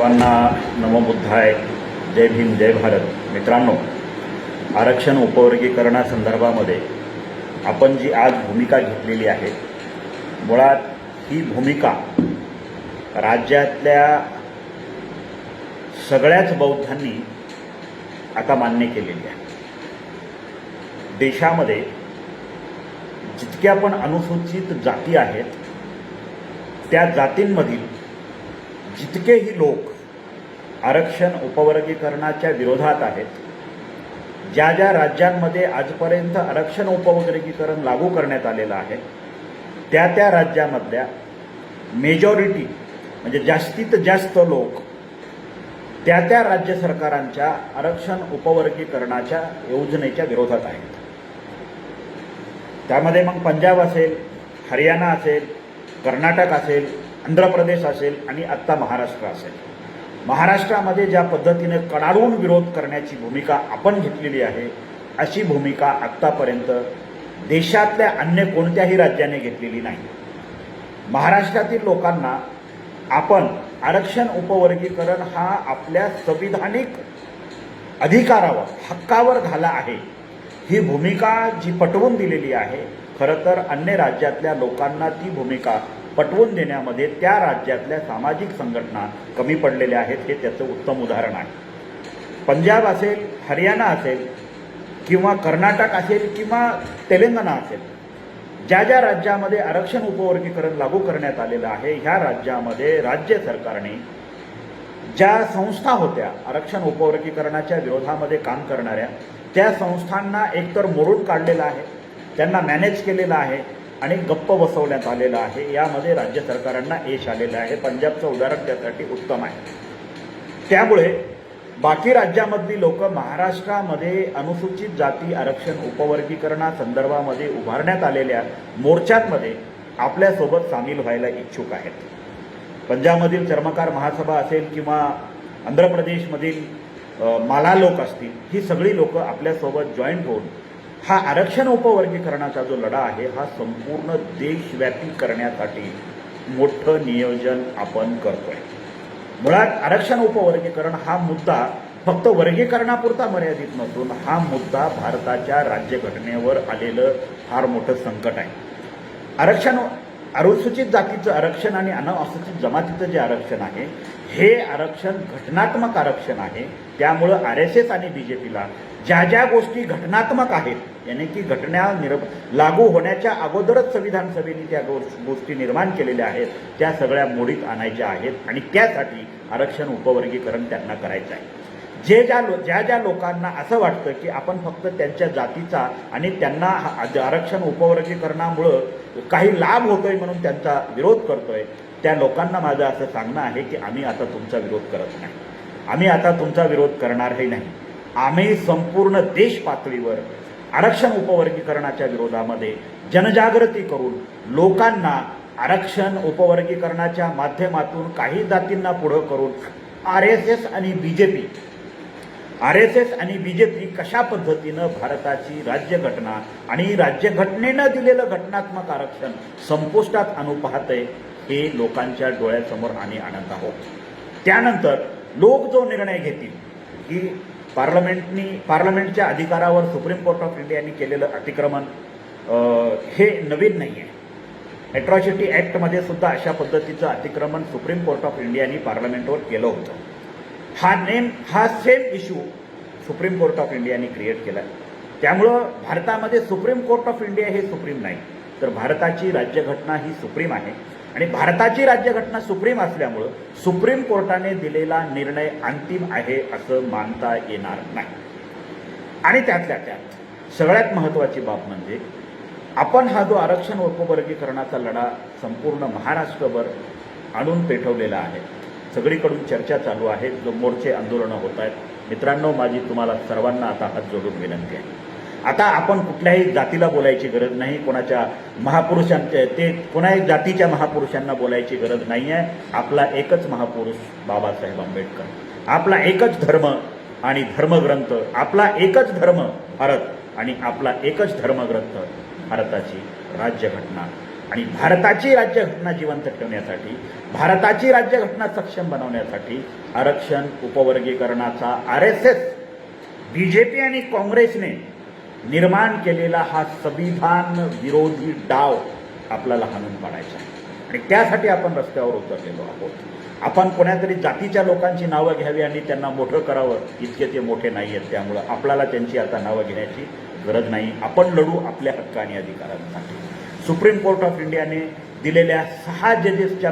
सर्वांना नमो बुद्धाय. जय भीम, जय भारत. मित्रांनो, आरक्षण उपवर्गीकरणासंदर्भामध्ये आपण जी आज भूमिका घेतलेली आहे, मुळात ही भूमिका राज्यातल्या सगळ्याच बौद्धांनी आता मान्य केलेली आहे. देशामध्ये जितक्या पण अनुसूचित जाती आहेत, त्या जातींमधील जितकेही लोक आरक्षण उपवर्गीकरणाच्या विरोधात आहेत, ज्या ज्या राज्यांमध्ये आजपर्यंत आरक्षण उपवर्गीकरण लागू करण्यात आलेलं आहे, त्या त्या राज्यामधल्या मेजॉरिटी म्हणजे जास्तीत जास्त लोक त्या त्या राज्य सरकारांच्या आरक्षण उपवर्गीकरणाच्या योजनेच्या विरोधात आहेत. त्यामध्ये मग पंजाब असेल, हरियाणा असेल, कर्नाटक असेल, आंध्र प्रदेश असेल आणि आत्ता महाराष्ट्र असेल. महाराष्ट्रामध्ये ज्या पद्धतीने कडाडून विरोध करण्याची भूमिका आपण घेतलेली आहे, अशी भूमिका आत्तापर्यंत देशातल्या अन्य कोणत्याही राज्याने घेतलेली नाही. महाराष्ट्रातील लोकांना आपण आरक्षण उपवर्गीकरण हा आपल्या संविधानिक अधिकारावर, हक्कावर घाला आहे, ही भूमिका जी पटवून दिलेली आहे. खरं तर अन्य राज्यातल्या लोकांना ती भूमिका पटवून देण्यामध्ये त्या राज्यातल्या सामाजिक संघटना कमी पडलेल्या आहेत, हे त्याचं उत्तम उदाहरण आहे. पंजाब असेल, हरियाणा असेल किंवा कर्नाटक असेल किंवा तेलंगणा असेल, ज्या ज्या राज्यामध्ये आरक्षण उपवर्गीकरण लागू करण्यात आलेलं आहे, ह्या राज्यामध्ये राज्य सरकारने ज्या संस्था होत्या आरक्षण उपवर्गीकरणाच्या विरोधामध्ये काम करणाऱ्या, त्या संस्थांना एकतर मोडून काढलेलं आहे, त्यांना मॅनेज केलेलं आहे आणि गप्प बसवण्यात आलेलं आहे. यामध्ये राज्य सरकारांना यश आलेलं आहे. पंजाबचं उदाहरण त्यासाठी उत्तम आहे. त्यामुळे बाकी राज्यामधली लोक महाराष्ट्रामध्ये अनुसूचित जाती आरक्षण उपवर्गीकरणासंदर्भामध्ये उभारण्यात आलेल्या मोर्चांमध्ये आपल्यासोबत सामील व्हायला इच्छुक आहेत. पंजाबमधील चर्मकार महासभा असेल किंवा आंध्र प्रदेशमधील माला लोक असतील, ही सगळी लोक आपल्यासोबत जॉईंट होऊन हा आरक्षण उपवर्गीकरणाचा जो लढा आहे, हा संपूर्ण देशव्यापी करण्यासाठी मोठं नियोजन आपण करतोय. मुळात आरक्षण उपवर्गीकरण हा मुद्दा फक्त वर्गीकरणापुरता मर्यादित नसून हा मुद्दा भारताच्या राज्यघटनेवर आलेलं फार मोठं संकट आहे. अनुसूचित जातीचं आरक्षण आणि अनुसूचित जमातीचं जे आरक्षण आहे, हे आरक्षण घटनात्मक आरक्षण आहे. त्यामुळं RSS आणि BJPला ज्या ज्या गोष्टी घटनात्मक आहेत, यानी की घटना लागू होण्याच्या अगोदरच संविधान सभेने त्या गोष्टी निर्माण केलेल्या आहेत, त्या सगळ्या मोडीत आणायच्या आहेत आणि त्यासाठी आरक्षण उपवर्गीकरण त्यांना करायचं आहे. ज्या ज्या लोकांना असं वाटतं की आपण फक्त त्यांच्या जातीचा आणि त्यांना आरक्षण उपवर्गीकरणामुळं काही लाभ होतोय म्हणून त्यांचा विरोध करतोय, त्या लोकांना माझं असं सांगणं आहे की आम्ही आता तुमचा विरोध करत नाही, आम्ही आता तुमचा विरोध करणारही नाही. आम्ही संपूर्ण देश पातळीवर आरक्षण उपवर्गीकरणाच्या विरोधामध्ये जनजागृती करून लोकांना आरक्षण उपवर्गीकरणाच्या माध्यमातून काही जातींना पुढं करून RSS आणि BJP कशा पद्धतीनं भारताची राज्यघटना आणि राज्यघटनेनं दिलेलं घटनात्मक आरक्षण संपुष्टात आणू पाहतंय, हे लोकांच्या डोळ्यासमोर आम्ही आणत आहोत. त्यानंतर लोक जो निर्णय घेतील की पार्लमेंटच्या अधिकारावर सुप्रीम कोर्ट ऑफ इंडियाने केलेलं अतिक्रमण हे नवीन नाही आहे. ॲट्रॉसिटी ॲक्टमध्ये सुद्धा अशा पद्धतीचं अतिक्रमण सुप्रीम कोर्ट ऑफ इंडियाने पार्लमेंटवर केलं होतं. हा same issue supreme court of इंडियाने क्रिएट केला. त्यामुळं भारतामध्ये सुप्रीम कोर्ट ऑफ इंडिया हे सुप्रीम नाही, तर भारताची राज्यघटना ही सुप्रीम आहे आणि भारताची राज्यघटना सुप्रीम असल्यामुळं सुप्रीम कोर्टाने दिलेला निर्णय अंतिम आहे असं मानता येणार नाही. आणि त्यातल्या त्यात सगळ्यात महत्त्वाची बाब म्हणजे आपण हा जो आरक्षण उपवर्गीकरणाचा लढा संपूर्ण महाराष्ट्रभर आणून पेटवलेला आहे, सगळीकडून चर्चा चालू आहे, जो मोर्चे आंदोलनं होत आहेत. मित्रांनो, माझी तुम्हाला सर्वांना आता हात जोडून विनंती आहे, आता आपण कुठल्याही जातीला बोलायची गरज नाही, कोणाच्या कोणाही जातीच्या महापुरुषांना बोलायची गरज नाही आहे. आपला एकच महापुरुष बाबासाहेब आंबेडकर, आपला एकच धर्म आणि धर्मग्रंथ, आपला एकच धर्म भारत आणि आपला एकच धर्मग्रंथ भारताची राज्यघटना. आणि भारताची राज्यघटना जिवंत ठेवण्यासाठी, भारताची राज्यघटना सक्षम बनवण्यासाठी आरक्षण उपवर्गीकरणाचा RSS, BJP आणि काँग्रेसने निर्माण केलेला हा संविधान विरोधी डाव आपल्याला हाणून पाडायचा आहे. आणि त्यासाठी आपण रस्त्यावर उतरलेलो आहोत. आपण कोणातरी जातीच्या लोकांची नावं घ्यावी आणि त्यांना मोठं करावं, इतके ते मोठे नाही आहेत. त्यामुळं आपल्याला त्यांची आता नावं घेण्याची गरज नाही. आपण लढू आपल्या हक्क आणि अधिकारांसाठी. सुप्रीम कोर्ट ऑफ इंडियाने दिलेल्या 6 जजेसच्या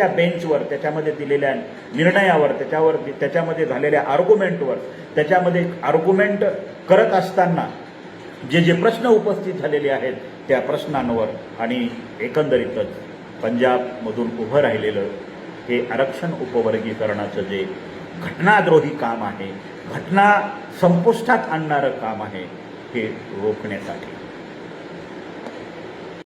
बेंचवर त्याच्यामध्ये दिलेल्या निर्णयावर, त्याच्यामध्ये झालेल्या आर्ग्युमेंटवर, त्याच्यामध्ये आर्ग्युमेंट करत असताना जे प्रश्न उपस्थित झालेले आहेत त्या प्रश्नांवर आणि एकंदरीतच पंजाबमधून उभं राहिलेलं हे आरक्षण उपवर्गीकरणाचं जे घटनाद्रोही काम आहे, घटना संपुष्टात आणणारं काम आहे, हे रोखण्यासाठी